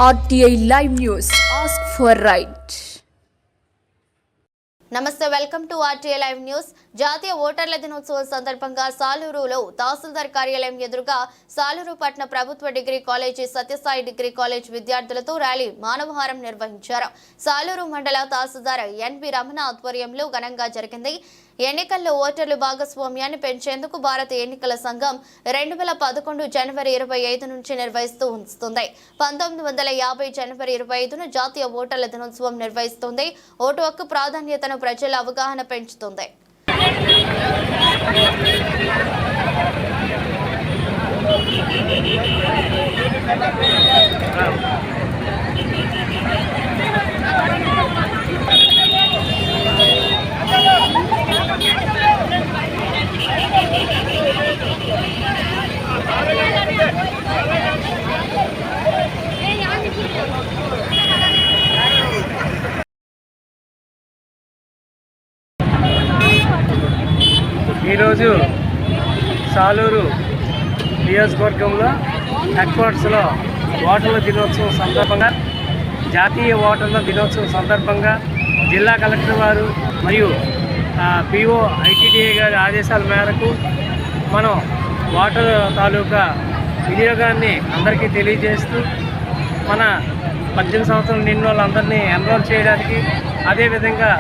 RTI Live News. Ask for right. నమస్తే, welcome to RTI live news. జాతీయ ఓటర్ల దినోత్సవం సందర్భంగా సాలూరులో తహసీల్దార్ కార్యాలయం ఎదురుగా సాలూరు పట్టణ ప్రభుత్వ degree college Sathya Sai degree college విద్యార్థులతో ర్యాలీ మానవహారం నిర్వహించారు. సాలూరు మండల తహసీల్దార్ ఎన్బి రమణ ఆధ్వర్యంలో ఘనంగా జరిగింది. ఎన్నికల్లో ఓటర్లు భాగస్వామ్యాన్ని పెంచేందుకు భారత ఎన్నికల సంఘం 2011 జనవరి 25 నుంచి నిర్వహిస్తూ వస్తుంది. 1950 జనవరి 25న జాతీయ ఓటర్ల దినోత్సవం నిర్వహిస్తుంది. ఓటు హక్కు ప్రాధాన్యతను ప్రజల అవగాహన పెంచుతుంది. ఈరోజు సాలూరు నియోజకవర్గంలో హెడ్ క్వార్టర్స్లో ఓటర్ల దినోత్సవం సందర్భంగా, జాతీయ ఓటర్ల దినోత్సవం సందర్భంగా జిల్లా కలెక్టర్ వారు మరియు పిఓ ఐటీడీఏ గారి ఆదేశాల మేరకు మనం ఓటర్ తాలూకా వినియోగాన్ని అందరికీ తెలియజేస్తూ మన 18 సంవత్సరాలు నిన్న వాళ్ళందరినీ ఎన్రోల్ చేయడానికి, అదేవిధంగా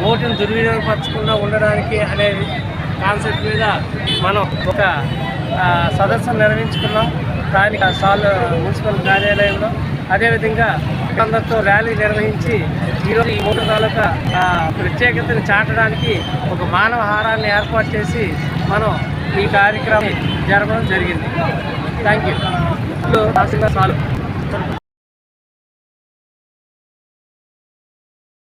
ఓటును దుర్వినియోగపరచకుండా ఉండడానికి అనే కాన్సెప్ట్ మీద మనం ఒక సదస్సును నిర్వహించుకున్నాం స్థానిక మున్సిపల్ కార్యాలయంలో. అదేవిధంగా అందరితో ర్యాలీ నిర్వహించి ఈరోజు ఈ ఓటు తాలూకా ప్రత్యేకతను చాటడానికి ఒక మానవ హారాన్ని ఏర్పాటు చేసి మనం ఈ కార్యక్రమం జరపడం జరిగింది. Thank you.